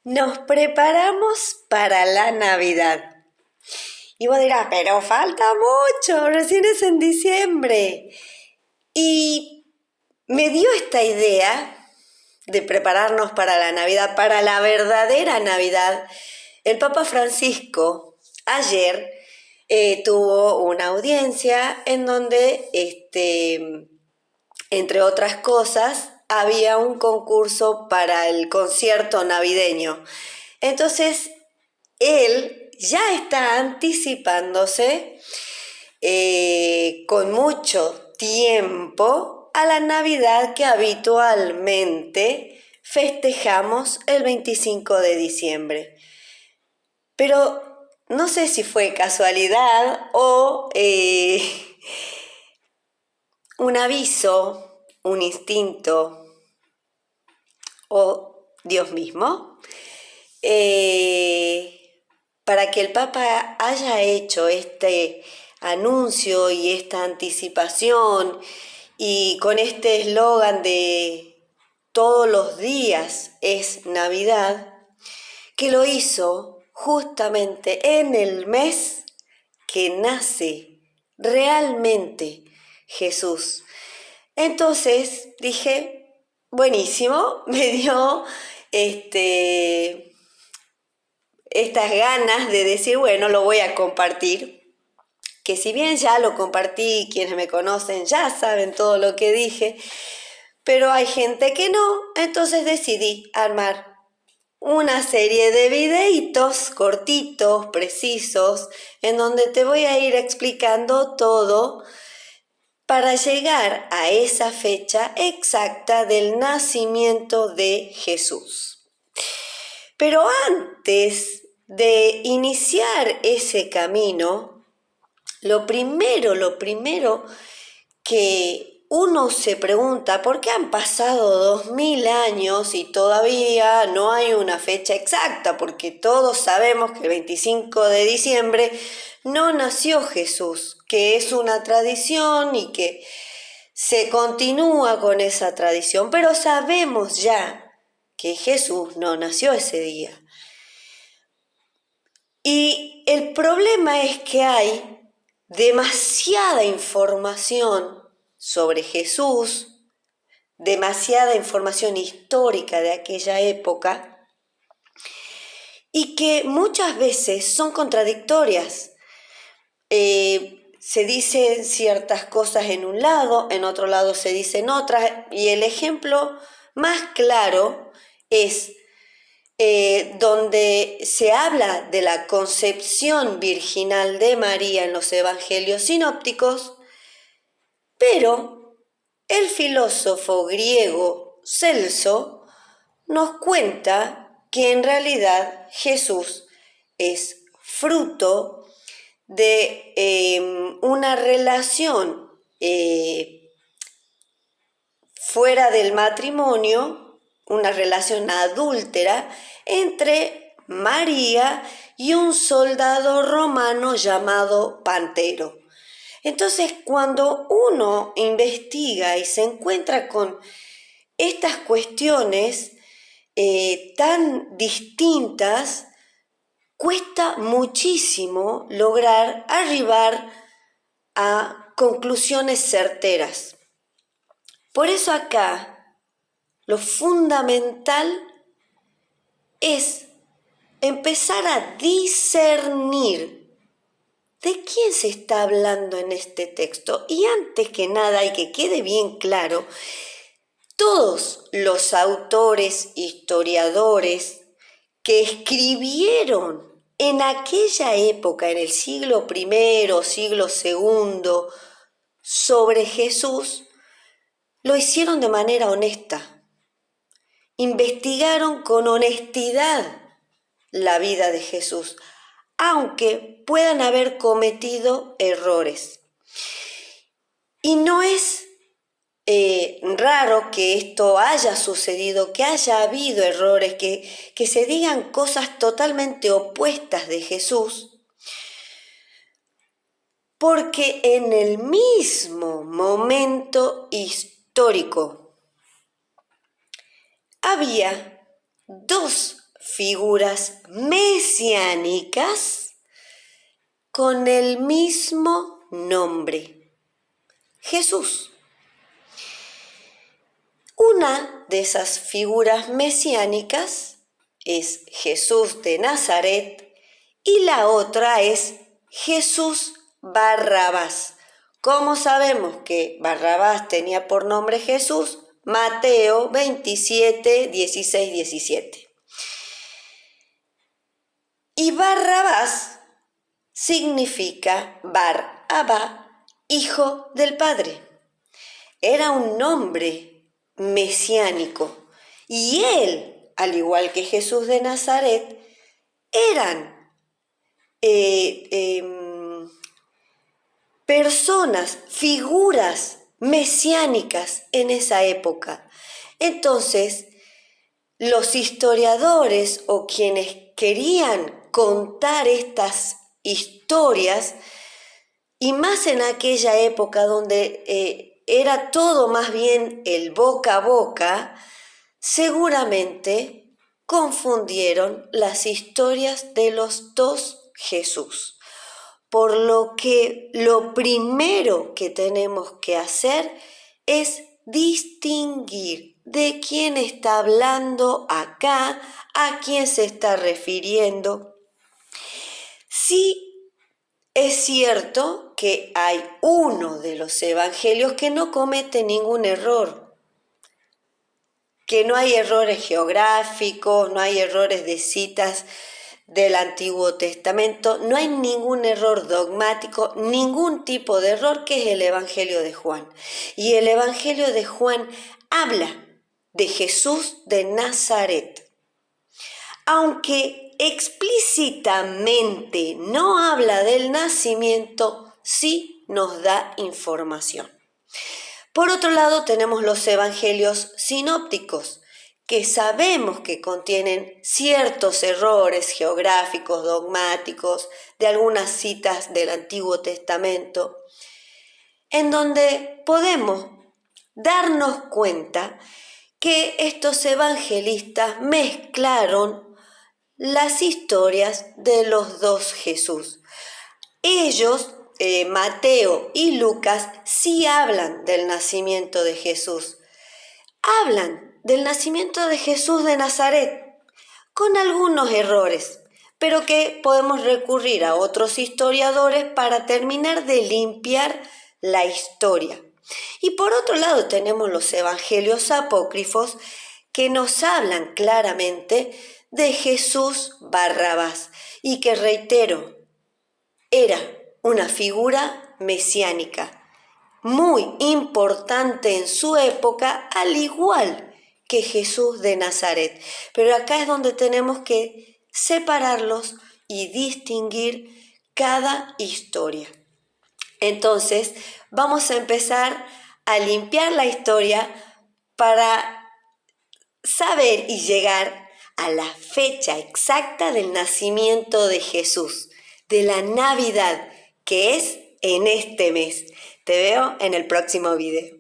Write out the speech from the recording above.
Nos preparamos para la Navidad. Y vos dirás, pero falta mucho, recién es en diciembre. Y me dio esta idea de prepararnos para la Navidad, para la verdadera Navidad. El Papa Francisco ayer tuvo una audiencia en donde, entre otras cosas, había un concurso para el concierto navideño. Entonces, él ya está anticipándose con mucho tiempo a la Navidad que habitualmente festejamos el 25 de diciembre. Pero no sé si fue casualidad o un aviso, un instinto o Dios mismo, para que el Papa haya hecho este anuncio y esta anticipación y con este eslogan de todos los días es Navidad, que lo hizo justamente en el mes que nace realmente Jesús. Entonces dije, buenísimo, me dio estas ganas de decir, bueno, lo voy a compartir, que si bien ya lo compartí, quienes me conocen ya saben todo lo que dije, pero hay gente que no, entonces decidí armar una serie de videitos cortitos, precisos, en donde te voy a ir explicando todo para llegar a esa fecha exacta del nacimiento de Jesús. Pero antes de iniciar ese camino, lo primero que uno se pregunta, ¿por qué han pasado 2000 años y todavía no hay una fecha exacta? Porque todos sabemos que el 25 de diciembre no nació Jesús, que es una tradición y que se continúa con esa tradición, pero sabemos ya que Jesús no nació ese día. Y el problema es que hay demasiada información sobre Jesús, demasiada información histórica de aquella época y que muchas veces son contradictorias. Se dicen ciertas cosas en un lado, en otro lado se dicen otras, y el ejemplo más claro es donde se habla de la concepción virginal de María en los evangelios sinópticos, pero el filósofo griego Celso nos cuenta que en realidad Jesús es fruto de una relación fuera del matrimonio, una relación adúltera entre María y un soldado romano llamado Pantero. Entonces, cuando uno investiga y se encuentra con estas cuestiones tan distintas, cuesta muchísimo lograr arribar a conclusiones certeras. Por eso acá lo fundamental es empezar a discernir de quién se está hablando en este texto. Y antes que nada, y que quede bien claro, todos los autores, historiadores que escribieron en aquella época, en el siglo I, siglo II, sobre Jesús, lo hicieron de manera honesta. Investigaron con honestidad la vida de Jesús, aunque puedan haber cometido errores. Y no es raro que esto haya sucedido, que haya habido errores, que se digan cosas totalmente opuestas de Jesús, porque en el mismo momento histórico había dos figuras mesiánicas con el mismo nombre, Jesús. Una de esas figuras mesiánicas es Jesús de Nazaret y la otra es Jesús Barrabás. ¿Cómo sabemos que Barrabás tenía por nombre Jesús? Mateo 27, 16, 17. Y Barrabás significa Bar-Abba, hijo del Padre. Era un nombre mesiánico y él, al igual que Jesús de Nazaret, eran personas, figuras mesiánicas en esa época. Entonces, los historiadores o quienes querían contar estas historias, y más en aquella época donde era todo más bien el boca a boca, seguramente confundieron las historias de los dos Jesús. Por lo que lo primero que tenemos que hacer es distinguir de quién está hablando acá, a quién se está refiriendo. Sí, es cierto que hay uno de los evangelios que no comete ningún error, que no hay errores geográficos, no hay errores de citas del Antiguo Testamento, no hay ningún error dogmático, ningún tipo de error, que es el Evangelio de Juan. Y el Evangelio de Juan habla de Jesús de Nazaret. Aunque explícitamente no habla del nacimiento, sí nos da información. Por otro lado, tenemos los evangelios sinópticos, que sabemos que contienen ciertos errores geográficos, dogmáticos, de algunas citas del Antiguo Testamento, en donde podemos darnos cuenta que estos evangelistas mezclaron las historias de los dos Jesús. Ellos, Mateo y Lucas, sí hablan del nacimiento de Jesús. Hablan del nacimiento de Jesús de Nazaret, con algunos errores, pero que podemos recurrir a otros historiadores para terminar de limpiar la historia. Y por otro lado tenemos los evangelios apócrifos, que nos hablan claramente de Jesús Barrabás y que, reitero, era una figura mesiánica muy importante en su época, al igual que Jesús de Nazaret. Pero acá es donde tenemos que separarlos y distinguir cada historia. Entonces, vamos a empezar a limpiar la historia para saber y llegar a la fecha exacta del nacimiento de Jesús, de la Navidad, que es en este mes. Te veo en el próximo video.